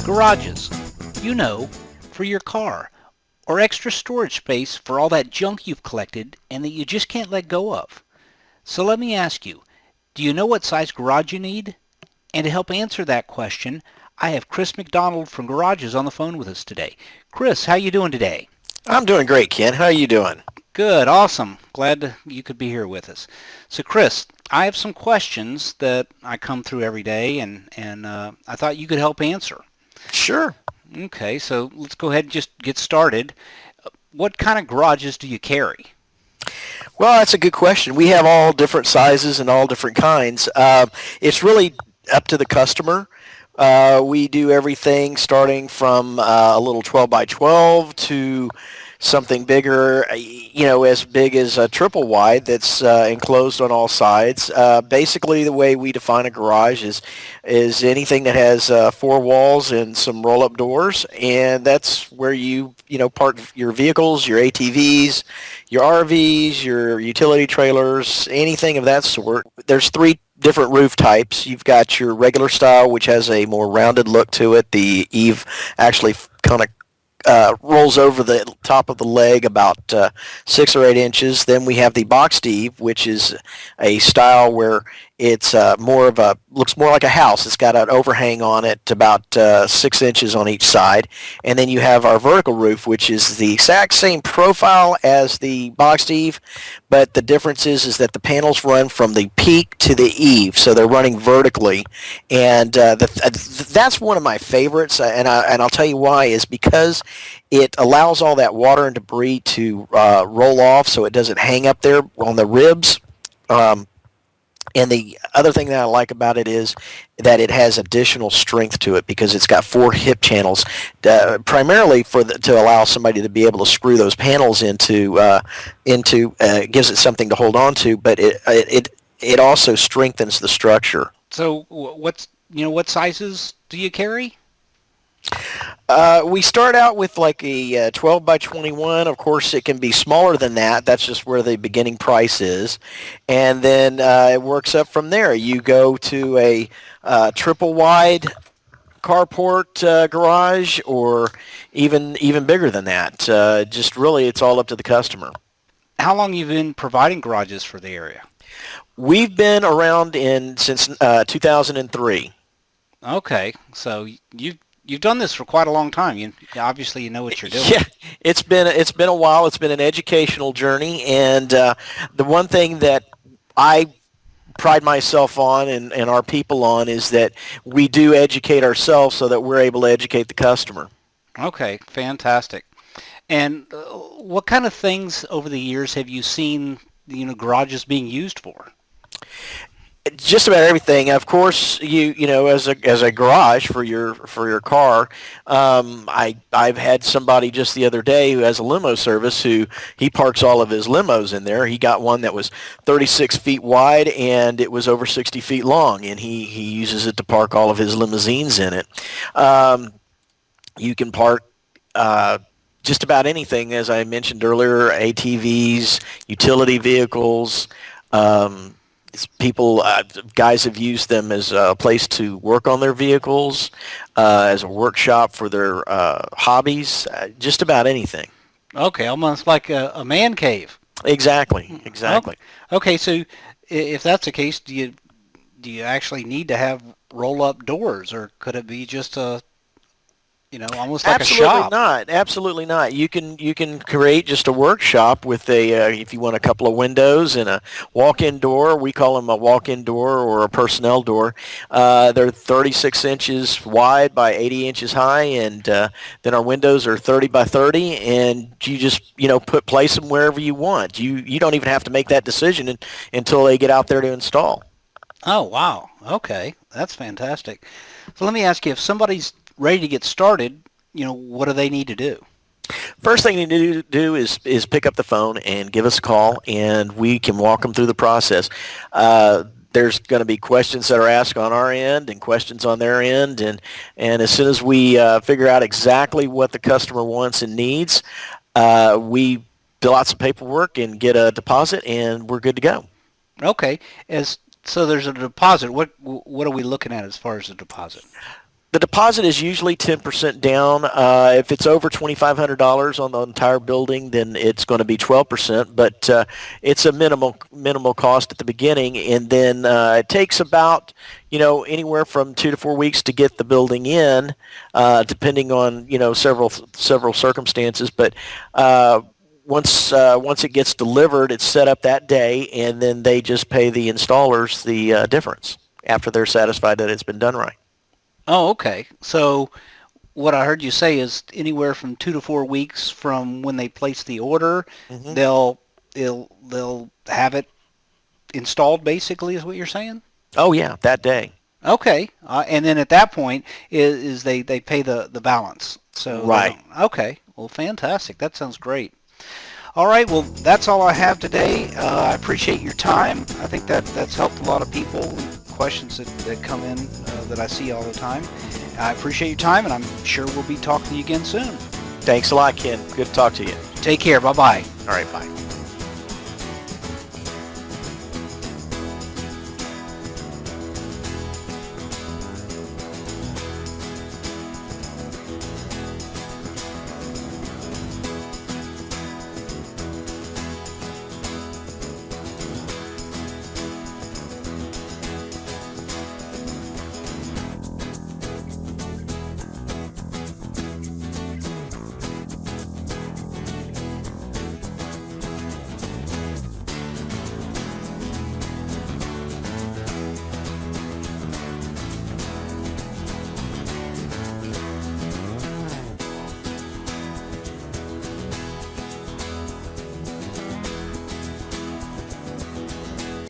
Garages, for your car, or extra storage space for all that junk you've collected and that you just can't let go of. So let me ask you, do you know what size garage you need? And to help answer that question, I have Chris McDonald from Garages on the phone with us today. Chris, how you doing today? I'm doing great, Ken. How are you doing? Good, awesome. Glad you could be here with us. So Chris, I have some questions that I come through every day and I thought you could help answer. Sure. Okay, so let's go ahead and just get started. What kind of garages do you carry? Well, that's a good question. We have all different sizes and all different kinds. It's really up to the customer. We do everything starting from a little 12 by 12 to something bigger, as big as a triple wide that's enclosed on all sides. Basically, the way we define a garage is anything that has four walls and some roll-up doors, and that's where you park your vehicles, your ATVs, your RVs, your utility trailers, anything of that sort. There's three different roof types. You've got your regular style, which has a more rounded look to it. The eave actually kind of rolls over the top of the leg about 6 or 8 inches. Then we have the boxed eave, which is a style where it's looks more like a house. It's got an overhang on it about 6 inches on each side. And then you have our vertical roof, which is the exact same profile as the boxed eave, but the difference is that the panels run from the peak to the eave, so they're running vertically. And that's one of my favorites, and I'll tell you why, is because it allows all that water and debris to roll off so it doesn't hang up there on the ribs. And the other thing that I like about it is that it has additional strength to it because it's got 4 hip channels, primarily to allow somebody to be able to screw those panels into gives it something to hold on to, but it also strengthens the structure. So what sizes do you carry? We start out with like a 12 by 21. Of course, it can be smaller than that. That's just where the beginning price is. And then it works up from there. You go to a triple wide carport garage or even bigger than that. Just really, it's all up to the customer. How long have you been providing garages for the area? We've been around since 2003. Okay, so You've done this for quite a long time. You obviously know what you're doing. Yeah, it's been a while. It's been an educational journey, and the one thing that I pride myself on and our people on is that we do educate ourselves so that we're able to educate the customer. Okay, fantastic. And what kind of things over the years have you seen, garages being used for? Just about everything. Of course, as a garage for your car. I've had somebody just the other day who has a limo service who he parks all of his limos in there. He got one that was 36 feet wide and it was over 60 feet long, and he uses it to park all of his limousines in it. You can park just about anything, as I mentioned earlier, ATVs, utility vehicles. Guys have used them as a place to work on their vehicles, as a workshop for their hobbies, just about anything. Okay, almost like a man cave. Exactly. Okay, so if that's the case, do you actually need to have roll-up doors, or could it be just almost like a shop? Absolutely not. You can create just a workshop with if you want a couple of windows and a walk-in door. We call them a walk-in door or a personnel door. They're 36 inches wide by 80 inches high, and then our windows are 30 by 30, and you just place them wherever you want. You don't even have to make that decision until they get out there to install. Oh, wow. Okay, that's fantastic. So let me ask you, if somebody's ready to get started, what do they need to do? First thing you need to do is pick up the phone and give us a call, and we can walk them through the process. There's going to be questions that are asked on our end and questions on their end, and as soon as we figure out exactly what the customer wants and needs, we fill out some paperwork and get a deposit, and we're good to go. Okay, so there's a deposit. What are we looking at as far as the deposit? The deposit is usually 10% down. If it's over $2,500 on the entire building, then it's going to be 12%. But it's a minimal cost at the beginning, and then it takes about anywhere from 2 to 4 weeks to get the building in, depending on several circumstances. But once it gets delivered, it's set up that day, and then they just pay the installers the difference after they're satisfied that it's been done right. Oh, okay. So what I heard you say is anywhere from 2 to 4 weeks from when they place the order, Mm-hmm. they'll have it installed. Basically, is what you're saying? Oh yeah, that day. Okay, and then at that point is they pay the balance. So Right. Okay, well, fantastic. That sounds great. All right, well, that's all I have today. I appreciate your time. I think that's helped a lot of people. Questions that come in that I see all the time. I appreciate your time, and I'm sure we'll be talking to you again soon. Thanks a lot, Ken. Good to talk to you. Take care. Bye-bye. All right, bye.